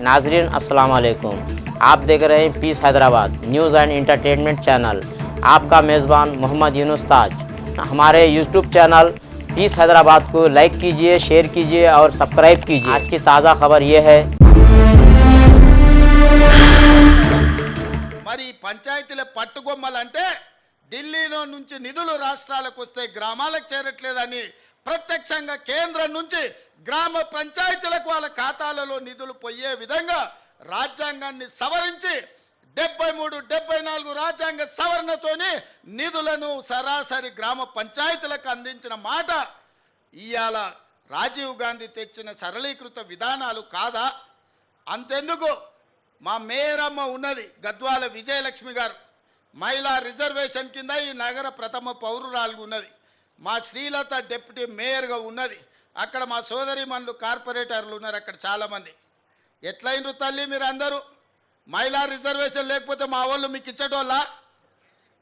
नाजरीन अस्सलाम वालेकुम। आप देख रहे हैं peace Hyderabad news and entertainment channel. आपका मेज़बान मोहम्मद यूनुस ताज। हमारे यूट्यूब चैनल पीस हैदराबाद को लाइक कीजिए, शेयर कीजिए और सब्सक्राइब कीजिए। आज की ताज़ा खबर ये है, మరి పంచాయతీల పట్టుకొమ్మలంటే ఢిల్లీలో నుంచి నిధులు రాష్ట్రాలకు వస్తే గ్రామాలకు చేరట్లేదని ప్రత్యక్షంగా కేంద్రం నుంచి గ్రామ పంచాయతీలకు వాళ్ళ ఖాతాలలో నిధులు పోయే విధంగా రాజ్యాంగాన్ని సవరించి 73, 74 రాజ్యాంగ సవరణతోని నిధులను సరాసరి గ్రామ పంచాయతీలకు అందించిన మాట ఇయాల రాజీవ్ గాంధీ తెచ్చిన సరళీకృత విధానాలు కాదా? అంతెందుకు, మా మేయరమ్మ ఉన్నది గద్వాల విజయలక్ష్మి గారు, మహిళా రిజర్వేషన్ కింద ఈ నగర ప్రథమ పౌరురాలు ఉన్నది. మా శ్రీలత డిప్యూటీ మేయర్గా ఉన్నది. అక్కడ మా సోదరిమణులు కార్పొరేటర్లు ఉన్నారు, అక్కడ చాలామంది. ఎట్లయినరు తల్లి మీరు అందరూ? మహిళా రిజర్వేషన్ లేకపోతే మా వాళ్ళు మీకు ఇచ్చటోళ్ళ?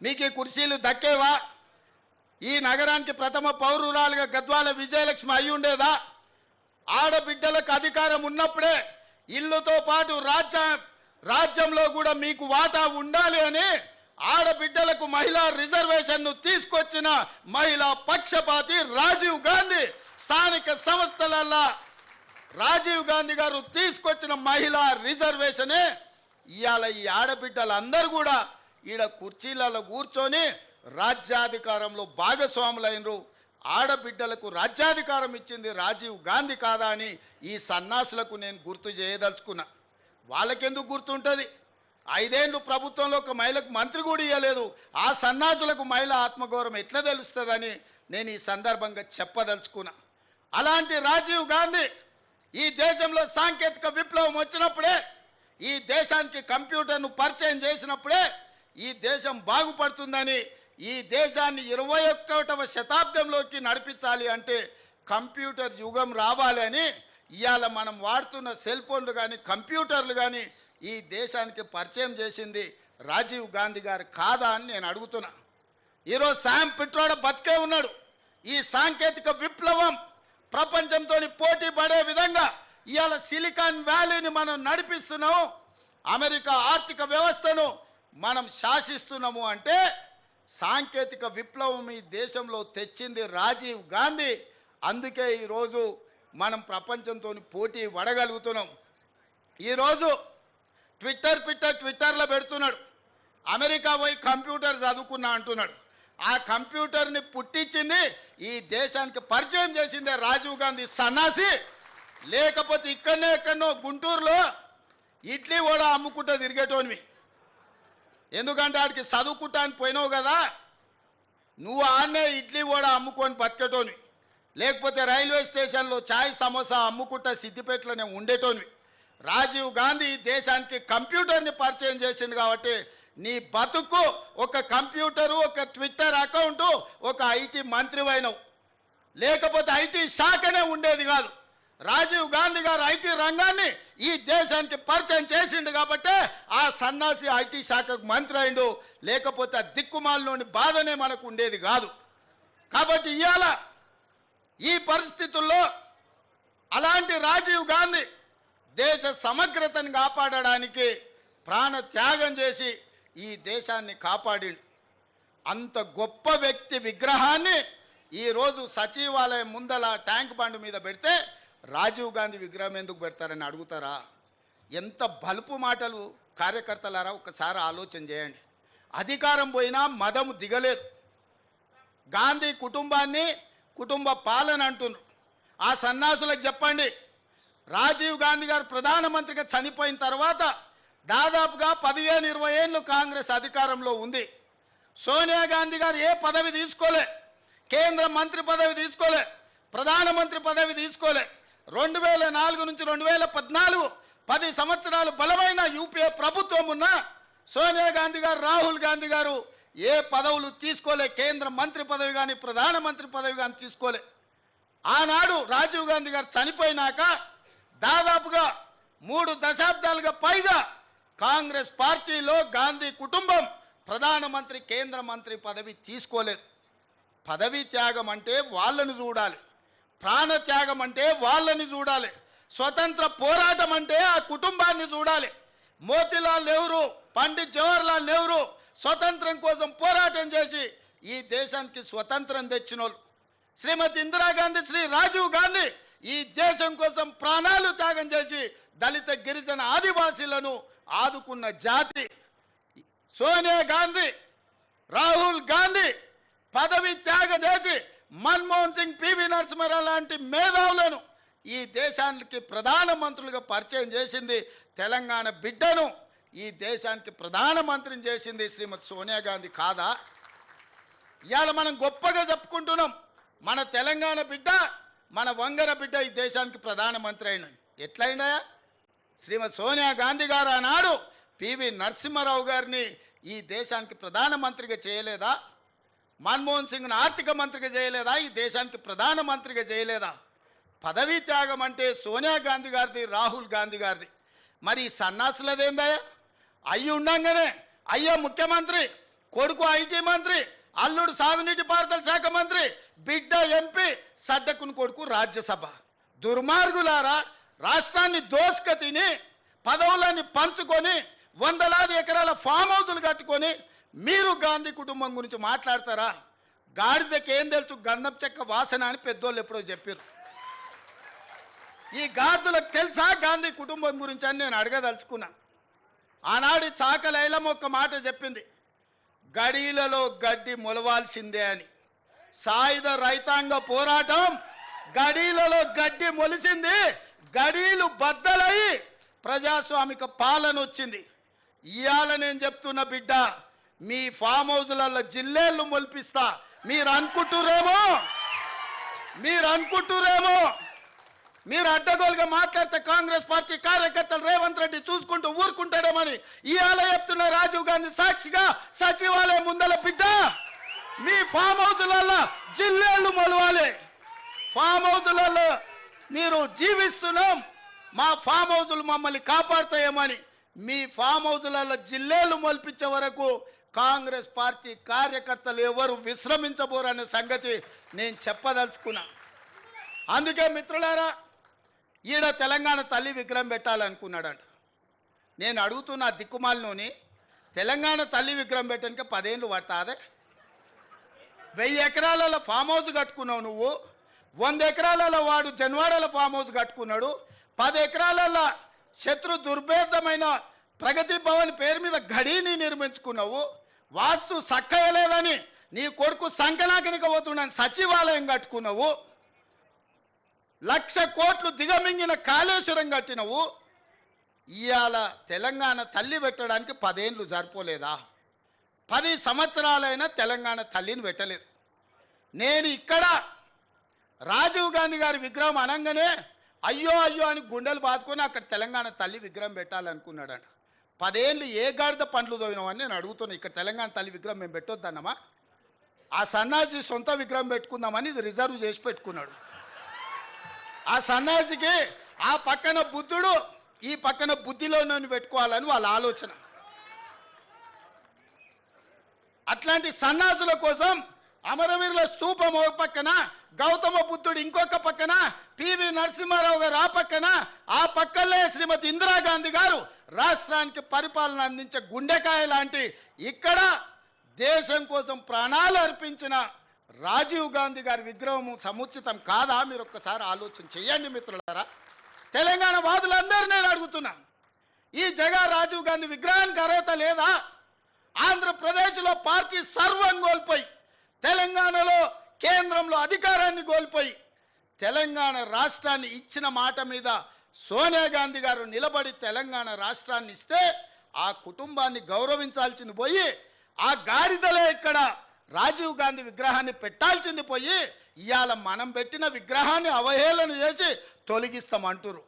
మీకు ఈ కుర్చీలు దక్కేవా? ఈ నగరానికి ప్రథమ పౌరురాలుగా గద్వాల విజయలక్ష్మి అయి ఉండేదా? ఆడబిడ్డలకు అధికారం ఉన్నప్పుడే ఇల్లుతో పాటు రాజ్యంలో కూడా మీకు వాటా ఉండాలి అని ఆడబిడ్డలకు మహిళా రిజర్వేషన్ను తీసుకొచ్చిన మహిళా పక్షపాతి రాజీవ్ గాంధీ. స్థానిక సంస్థలల్లో రాజీవ్ గాంధీ గారు తీసుకొచ్చిన మహిళా రిజర్వేషనే ఇవాళ ఈ ఆడబిడ్డలందరూ కూడా ఈడ కుర్చీలలో కూర్చొని రాజ్యాధికారంలో భాగస్వాములైనరు. ఆడబిడ్డలకు రాజ్యాధికారం ఇచ్చింది రాజీవ్ గాంధీ కాదా అని ఈ సన్నాసులకు నేను గుర్తు చేయదలుచుకున్నా. వాళ్ళకెందుకు గుర్తుంటుంది? 5 ఏళ్ళు ప్రభుత్వంలో ఒక మహిళకు మంత్రి కూడా ఇవ్వలేదు. ఆ సన్నాసులకు మహిళ ఆత్మగౌరవం ఎట్లా తెలుస్తుందని నేను ఈ సందర్భంగా చెప్పదలుచుకున్నా. అలాంటి రాజీవ్ గాంధీ ఈ దేశంలో సాంకేతిక విప్లవం వచ్చినప్పుడే, ఈ దేశానికి కంప్యూటర్ను పరిచయం చేసినప్పుడే ఈ దేశం బాగుపడుతుందని, ఈ దేశాన్ని 21వ శతాబ్దంలోకి నడిపించాలి అంటే కంప్యూటర్ యుగం రావాలి అని ఇవాళ మనం వాడుతున్న సెల్ ఫోన్లు కానీ కంప్యూటర్లు కానీ ఈ దేశానికి పరిచయం చేసింది రాజీవ్ గాంధీ గారు కాదా అని నేను అడుగుతున్నా. ఈరోజు శామ్ పిట్రోడా బతికే ఉన్నాడు. ఈ సాంకేతిక విప్లవం ప్రపంచంతో పోటీ పడే విధంగా ఇవాళ సిలికాన్ వ్యాలీని మనం నడిపిస్తున్నాము, అమెరికా ఆర్థిక వ్యవస్థను మనం శాసిస్తున్నాము అంటే సాంకేతిక విప్లవం ఈ దేశంలో తెచ్చింది రాజీవ్ గాంధీ. అందుకే ఈరోజు మనం ప్రపంచంతో పోటీ పడగలుగుతున్నాం. ఈరోజు ట్విట్టర్లో పెడుతున్నాడు, అమెరికా పోయి కంప్యూటర్ చదువుకున్నా అంటున్నాడు. ఆ కంప్యూటర్ని పుట్టించింది, ఈ దేశానికి పరిచయం చేసిందే రాజీవ్ గాంధీ సన్నాసి. లేకపోతే ఎక్కడనో గుంటూరులో ఇడ్లీ కూడా అమ్ముకుంటూ తిరిగేటోనివి. ఎందుకంటే వాడికి చదువుకుంటానికి పోయినావు కదా, నువ్వు ఆన్నే ఇడ్లీ కూడా అమ్ముకొని బతికేటోనివి. లేకపోతే రైల్వే స్టేషన్లో చాయ్ సమోసా అమ్ముకుంటా సిద్దిపేటలోనే ఉండేటోనివి. రాజీవ్ గాంధీ దేశానికి కంప్యూటర్ని పరిచయం చేసింది కాబట్టి నీ బతుకు ఒక కంప్యూటరు, ఒక ట్విట్టర్ అకౌంటు, ఒక ఐటీ మంత్రివైనవు. లేకపోతే ఐటీ శాఖనే ఉండేది కాదు. రాజీవ్ గాంధీ గారు ఐటీ రంగాన్ని ఈ దేశానికి పరిచయం చేసిండు కాబట్టి ఆ సన్నాసి ఐటీ శాఖకు మంత్రి అయిండు. లేకపోతే ఆ దిక్కుమాలలోని బాధనే మనకు ఉండేది కాదు. కాబట్టి ఇవాళ ఈ పరిస్థితుల్లో అలాంటి రాజీవ్ గాంధీ దేశ సమగ్రతను కాపాడడానికి ప్రాణ త్యాగం చేసి ఈ దేశాన్ని కాపాడిండు. అంత గొప్ప వ్యక్తి విగ్రహాన్ని ఈరోజు సచివాలయం ముందల ట్యాంక్ బండ్ మీద పెడితే రాజీవ్ గాంధీ విగ్రహం ఎందుకు పెడతారని అడుగుతారా? ఎంత బలుపు మాటలు కార్యకర్తలారా, ఒకసారి ఆలోచన చేయండి. అధికారం పోయినా మదము దిగలేదు. గాంధీ కుటుంబాన్ని కుటుంబ పాలన అంటున్నారు. ఆ సన్నాసులకు చెప్పండి, రాజీవ్ గాంధీ గారు ప్రధానమంత్రిగా చనిపోయిన తర్వాత దాదాపుగా 15-20 ఏళ్ళు కాంగ్రెస్ అధికారంలో ఉంది. సోనియా గాంధీ గారు ఏ పదవి తీసుకోలే, కేంద్ర మంత్రి పదవి తీసుకోలే, ప్రధానమంత్రి పదవి తీసుకోలే. 2004 నుంచి 2014 10 సంవత్సరాలు బలమైన యూపీఏ ప్రభుత్వం ఉన్న సోనియా గాంధీ గారు, రాహుల్ గాంధీ గారు ఏ పదవులు తీసుకోలే. కేంద్ర మంత్రి పదవి కానీ ప్రధానమంత్రి పదవి కానీ తీసుకోలే. ఆనాడు రాజీవ్ గాంధీ గారు చనిపోయినాక దాదాపుగా 3 దశాబ్దాలుగా పైగా కాంగ్రెస్ పార్టీలో గాంధీ కుటుంబం ప్రధానమంత్రి, కేంద్ర మంత్రి పదవి తీసుకోలేదు. పదవి త్యాగం అంటే వాళ్ళని చూడాలి, ప్రాణ త్యాగం అంటే వాళ్ళని చూడాలి. స్వతంత్ర పోరాటం అంటే ఆ కుటుంబాన్ని చూడాలి. మోతీలాల్ నెహ్రూ, పండిత్ జవహర్లాల్ నెహ్రూ స్వతంత్రం కోసం పోరాటం చేసి ఈ దేశానికి స్వతంత్రం తెచ్చినోళ్ళు. శ్రీమతి ఇందిరాగాంధీ, శ్రీ రాజీవ్ గాంధీ ఈ దేశం కోసం ప్రాణాలు త్యాగం చేసి దళిత గిరిజన ఆదివాసీలను ఆదుకున్న జాతి. సోనియా గాంధీ, రాహుల్ గాంధీ పదవి త్యాగం చేసి మన్మోహన్ సింగ్, పివి నరసింహారావు లాంటి మేధావులను ఈ దేశానికి ప్రధానమంత్రులుగా పరిచయం చేసింది. తెలంగాణ బిడ్డను ఈ దేశానికి ప్రధానమంత్రిని చేసింది శ్రీమతి సోనియా గాంధీ కాదా? ఇవాళ మనం గొప్పగా చెప్పుకుంటున్నాం, మన తెలంగాణ బిడ్డ, మన వంగర బిడ్డ ఈ దేశానికి ప్రధానమంత్రి అయిన. ఎట్లయినా శ్రీమతి సోనియా గాంధీ గారు ఆనాడు పివి నరసింహారావు గారిని ఈ దేశానికి ప్రధానమంత్రిగా చేయలేదా? మన్మోహన్ సింగ్ను ఆర్థిక మంత్రిగా చేయలేదా? ఈ దేశానికి ప్రధానమంత్రిగా చేయలేదా? పదవీ త్యాగం అంటే సోనియా గాంధీ గారిది, రాహుల్ గాంధీ గారిది. మరి ఈ సన్నాసులదేందయ్యా? అయ్యి ఉండంగానే అయ్యో ముఖ్యమంత్రి, కొడుకు ఐటీ మంత్రి, అల్లుడు సాగునీటి పారుదల శాఖ మంత్రి, బిడ్డ ఎంపీ, సడ్డకుని కొడుకు రాజ్యసభ. దుర్మార్గులారా, రాష్ట్రాన్ని దోసుక తిని పదవులని పంచుకొని వందలాది ఎకరాల ఫామ్ హౌజులు కట్టుకొని మీరు గాంధీ కుటుంబం గురించి మాట్లాడతారా? గాడిదకి ఏం తెలుసు గంధం చెక్క వాసన అని పెద్దోళ్ళు ఎప్పుడో చెప్పారు. ఈ గాడిదలకు తెలుసా గాంధీ కుటుంబం గురించి అని నేను అడగదలుచుకున్నా. ఆనాడు చాక లైలమ్మ ఒక్క మాట చెప్పింది, గడీలలో గడ్డి మొలవాల్సిందే అని. సాయుధ రైతాంగ పోరాటం గడీలలో గడ్డి మొలిసింది, గడీలు బద్దలయ్యి ప్రజాస్వామిక పాలన వచ్చింది. ఇవాళ నేను చెప్తున్న బిడ్డ, మీ ఫామ్ హౌజులలో జిల్లేళ్ళు మొలిపిస్తా. మీరు అనుకుంటురేమో మీరు అడ్డగోలుగా మాట్లాడితే కాంగ్రెస్ పార్టీ కార్యకర్తలు రేవంత్ రెడ్డి చూసుకుంటూ ఊరుకుంటాడేమని ఇవాళ చెప్తున్న రాజీవ్ గాంధీ సాక్షిగా సచివాలయం ముందల బిడ్డ, మీ ఫామ్ హౌజులలో జిల్లేళ్ళు మొలవాలి. ఫామ్ హౌజులలో మీరు జీవిస్తున్నాం, మా ఫామ్ హౌజులు మమ్మల్ని కాపాడుతాయేమని మీ ఫామ్ హౌజులలో జిల్లేళ్ళు మొలిపించే వరకు కాంగ్రెస్ పార్టీ కార్యకర్తలు ఎవరు విశ్రమించబోరనే సంగతి నేను చెప్పదలుచుకున్నా. అందుకే మిత్రులారా, ఈడ తెలంగాణ తల్లి విగ్రహం పెట్టాలనుకున్నాడంట. నేను అడుగుతున్న దిక్కుమాలినోని, తెలంగాణ తల్లి విగ్రహం పెట్టడానికి 10 ఏళ్ళు పడతాదే? 1000 ఎకరాలలో ఫామ్ హౌస్ కట్టుకున్నావు నువ్వు, 100 ఎకరాలలో వాడు జన్వాడల ఫామ్ హౌస్ కట్టుకున్నాడు, 10 ఎకరాలలో శత్రు దుర్భేదమైన ప్రగతి భవన్ పేరు మీద గడీని నిర్మించుకున్నావు. వాస్తు సక్కయలేదని నీ కొడుకు సంకనాకనిక పోతున్నాను సచివాలయం కట్టుకున్నావు. 1,00,000 కోట్లు దిగమింగిన కాళేశ్వరం కట్టినవు. ఇవాళ తెలంగాణ తల్లి పెట్టడానికి 10 ఏళ్ళు సరిపోలేదా? 10 సంవత్సరాలైనా తెలంగాణ తల్లిని పెట్టలేదు. నేను ఇక్కడ రాజీవ్ గాంధీ గారి విగ్రహం అనగానే అయ్యో అయ్యో అని గుండెలు బాదుకొని అక్కడ తెలంగాణ తల్లి విగ్రహం పెట్టాలనుకున్నాడట. 10 ఏళ్ళు ఏ గాడిద పండ్లు తోవినామని నేను అడుగుతున్నా. ఇక్కడ తెలంగాణ తల్లి విగ్రహం మేము పెట్టొద్దన్నమా? ఆ సన్నాసి సొంత విగ్రహం పెట్టుకుందామని ఇది రిజర్వ్ చేసి పెట్టుకున్నాడు. ఆ సన్నాసికి ఆ పక్కన బుద్ధుడు, ఈ పక్కన బుద్ధిలోనూ పెట్టుకోవాలని వాళ్ళ ఆలోచన. అట్లాంటి సన్నాసుల కోసం అమరవీరుల స్తూపం ఒక పక్కన, గౌతమ బుద్ధుడు ఇంకొక పక్కన, పివి నరసింహారావు గారు ఆ పక్కన, ఆ పక్కనే శ్రీమతి ఇందిరాగాంధీ గారు రాష్ట్రానికి పరిపాలన అందించే గుండెకాయ లాంటి ఇక్కడ దేశం కోసం ప్రాణాలు అర్పించిన రాజీవ్ గాంధీ గారి విగ్రహం సముచితం కాదా? మీరు ఒక్కసారి ఆలోచన చేయండి మిత్రులారా. తెలంగాణ వాదులందరూ నేను అడుగుతున్నాను, ఈ జగన్ రాజీవ్ గాంధీ విగ్రహానికి అర్హత లేదా? ఆంధ్రప్రదేశ్లో పార్టీ సర్వం కోల్పోయి, తెలంగాణలో కేంద్రంలో అధికారాన్ని కోల్పోయి, తెలంగాణ రాష్ట్రాన్ని ఇచ్చిన మాట మీద సోనియా గాంధీ గారు నిలబడి తెలంగాణ రాష్ట్రాన్ని ఇస్తే ఆ కుటుంబాన్ని గౌరవించాల్సింది పోయి, ఆ గాడిదలే ఇక్కడ రాజీవ్ గాంధీ విగ్రహాన్ని పెట్టాల్సింది పోయి ఇవాళ మనం పెట్టిన విగ్రహాన్ని అవహేళన చేసి తొలగిస్తామంటారు.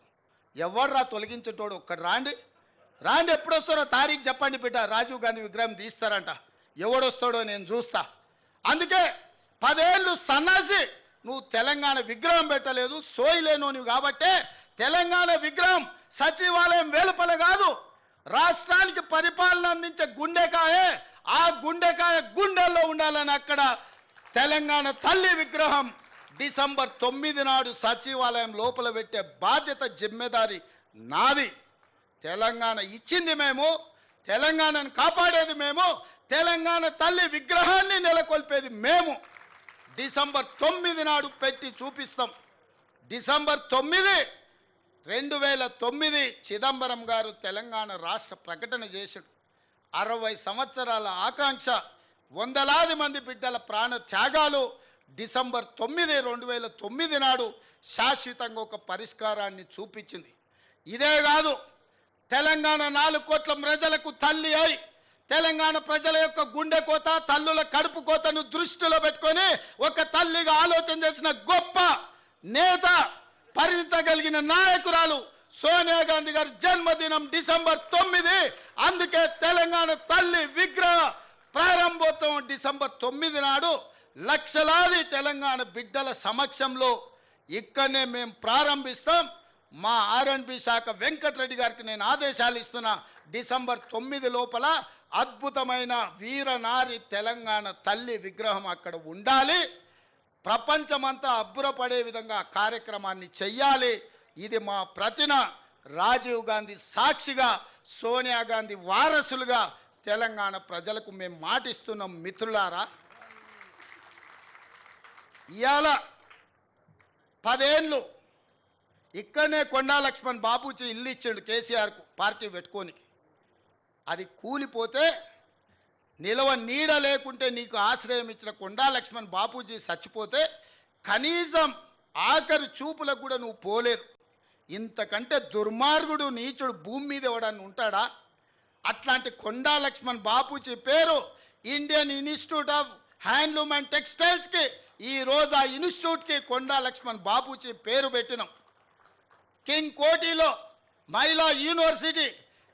ఎవర్రా తొలగించేటోడు? ఒక్కడు రాండి, ఎప్పుడు వస్తారో తారీఖు చెప్పండి బిడ్డ. రాజీవ్ గాంధీ విగ్రహం తీస్తారంట, ఎవడొస్తాడో నేను చూస్తా. అందుకే 10 ఏళ్ళు సన్నాసి నువ్వు తెలంగాణ విగ్రహం పెట్టలేదు, సోయిలేనోనివి కాబట్టే తెలంగాణ విగ్రహం సచివాలయం వెలుపల కాదు, రాష్ట్రానికి పరిపాలన అందించే గుండెకాయే, ఆ గుండెకాయ గుండెల్లో ఉండాలని అక్కడ తెలంగాణ తల్లి విగ్రహం డిసెంబర్ 9 నాడు సచివాలయం లోపల పెట్టే బాధ్యత జిమ్మెదారి నాది. తెలంగాణ ఇచ్చింది మేము, తెలంగాణను కాపాడేది మేము, తెలంగాణ తల్లి విగ్రహాన్ని నెలకొల్పేది మేము. డిసెంబర్ 9 నాడు పెట్టి చూపిస్తాం. డిసెంబర్ 9, 2009 చిదంబరం గారు తెలంగాణ రాష్ట్ర ప్రకటన చేశాడు. 60 సంవత్సరాల ఆకాంక్ష, వందలాది మంది బిడ్డల ప్రాణ త్యాగాలు డిసెంబర్ 9, 2009 నాడు శాశ్వతంగా ఒక పరిష్కారాన్ని చూపించింది. ఇదే కాదు, తెలంగాణ 4 కోట్ల ప్రజలకు తల్లి అయి తెలంగాణ ప్రజల యొక్క గుండె కోత, తల్లుల కడుపు కోతను దృష్టిలో పెట్టుకొని ఒక తల్లిగా ఆలోచన చేసిన గొప్ప నేత, పరిణిత కలిగిన నాయకురాలు సోనియా గాంధీ గారి జన్మదినం డిసెంబర్ 9. అందుకే తెలంగాణ తల్లి విగ్రహ ప్రారంభోత్సవం డిసెంబర్ 9 నాడు లక్షలాది తెలంగాణ బిడ్డల సమక్షంలో ఇక్కడనే మేము ప్రారంభిస్తాం. మా ఆర్ఎండ్బి శాఖ వెంకటరెడ్డి గారికి నేను ఆదేశాలు ఇస్తున్నా. డిసెంబర్ 9 లోపల అద్భుతమైన వీరనారి తెలంగాణ తల్లి విగ్రహం అక్కడ ఉండాలి. ప్రపంచమంతా అబ్బురపడే విధంగా ఆ కార్యక్రమాన్ని చెయ్యాలి. ఇది మా ప్రతిన రాజీవ్ గాంధీ సాక్షిగా, సోనియా గాంధీ వారసులుగా తెలంగాణ ప్రజలకు మేము మాటిస్తున్నాం. మిత్రులారా, ఇవాళ 10 ఏళ్ళు ఇక్కడనే కొండా లక్ష్మణ్ బాబూజీ ఇల్లు ఇచ్చాడు కేసీఆర్కు పార్టీ పెట్టుకొని. అది కూలిపోతే నిలవ నీడ లేకుంటే నీకు ఆశ్రయం ఇచ్చిన కొండా లక్ష్మణ్ బాపూజీ చచ్చిపోతే కనీసం ఆఖరి చూపులకు కూడా నువ్వు పోలేదు. ఇంతకంటే దుర్మార్గుడు, నీచుడు భూమి మీద ఎవడన్నా ఉంటాడా? అట్లాంటి కొండా లక్ష్మణ్ బాపూజీ పేరు Indian institute of handloom and టెక్స్టైల్స్కి ఈరోజు ఆ ఇన్స్టిట్యూట్కి కొండా లక్ష్మణ్ బాపూజీ పేరు పెట్టినాం. కింగ్ కోటిలో మహిళా యూనివర్సిటీ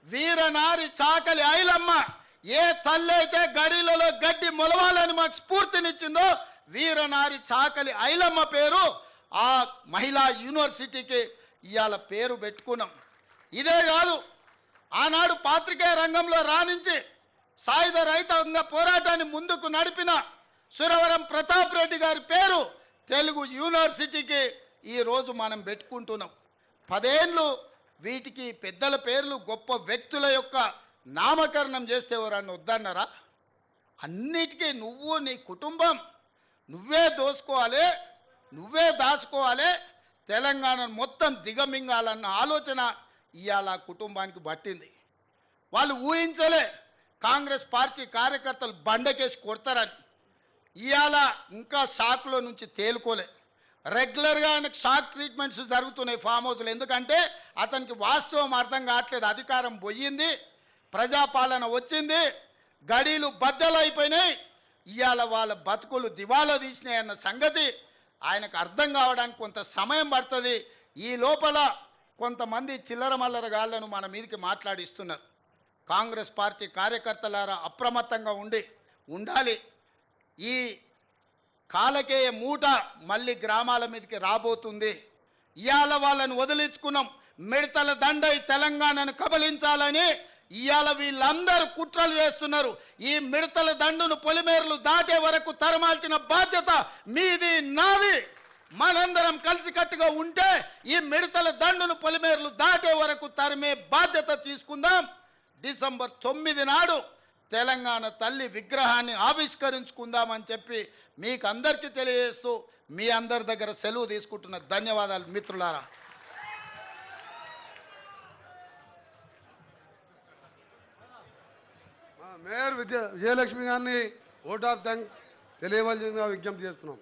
వీరనారి చాకలి ఐలమ్మ ఏ తల్లి అయితే గడిలలో గడ్డి మొలవాలని మాకు స్ఫూర్తినిచ్చిందో వీరనారి చాకలి ఐలమ్మ పేరు ఆ మహిళా యూనివర్సిటీకి ఇవాళ పేరు పెట్టుకున్నాం. ఇదే కాదు, ఆనాడు పాత్రికేయ రంగంలో రాణించి సాయుధ రైతాంగ పోరాటాన్ని ముందుకు నడిపిన సురవరం ప్రతాప్ రెడ్డి గారి పేరు తెలుగు యూనివర్సిటీకి ఈరోజు మనం పెట్టుకుంటున్నాం. 10 ఏళ్ళు వీటికి పెద్దల పేర్లు, గొప్ప వ్యక్తుల యొక్క నామకరణం చేస్తే ఎవరన్నా వద్దన్నారా? అన్నిటికీ నువ్వు, నీ కుటుంబం నువ్వే దోసుకోవాలి, నువ్వే దాచుకోవాలి, తెలంగాణను మొత్తం దిగమింగాలన్న ఆలోచన ఇవాళ కుటుంబానికి పట్టింది. వాళ్ళు ఊహించలే కాంగ్రెస్ పార్టీ కార్యకర్తలు బండకేసి కొడతారని. ఇవాళ ఇంకా షాక్లో నుంచి తేలుకోలే. రెగ్యులర్గా ఆయనకు షాక్ ట్రీట్మెంట్స్ జరుగుతున్నాయి ఫామ్ హౌస్లో. ఎందుకంటే అతనికి వాస్తవం అర్థం కావట్లేదు. అధికారం పోయింది, ప్రజాపాలన వచ్చింది, గడీలు బద్దలైపోయినాయి, ఇవాళ వాళ్ళ బతుకులు దివాలా తీసినాయి అన్న సంగతి ఆయనకు అర్థం కావడానికి కొంత సమయం పడుతుంది. ఈ లోపల కొంతమంది చిల్లర మల్లర గాళ్లను మన మీదకి మాట్లాడిస్తున్నారు. కాంగ్రెస్ పార్టీ కార్యకర్తలారా అప్రమత్తంగా ఉండాలి. ఈ కాలకేయ మూట మళ్ళీ గ్రామాల మీదకి రాబోతుంది. ఇవాళ వాళ్ళని వదిలించుకున్నాం. మిడతల దండై తెలంగాణను కబలించాలని ఇవాళ వీళ్ళందరూ కుట్రలు చేస్తున్నారు. ఈ మిడతల దండును పొలిమేరలు దాటే వరకు తరమాల్సిన బాధ్యత మీది, నాది. మనందరం కలిసికట్టుగా ఉంటే ఈ మిడతల దండును పొలిమేరలు దాటే వరకు తరిమే బాధ్యత తీసుకుందాం. డిసెంబర్ 9 నాడు తెలంగాణ తల్లి విగ్రహాన్ని ఆవిష్కరించుకుందామని చెప్పి మీకు అందరికీ తెలియజేస్తూ మీ అందరి దగ్గర సెలవు తీసుకుంటున్న ధన్యవాదాలు మిత్రులారా. మేయర్ విజయలక్ష్మి గారిని ఓట్ ఆఫ్ థ్యాంక్ తెలియవలసిందిగా విజ్ఞప్తి చేస్తున్నాం.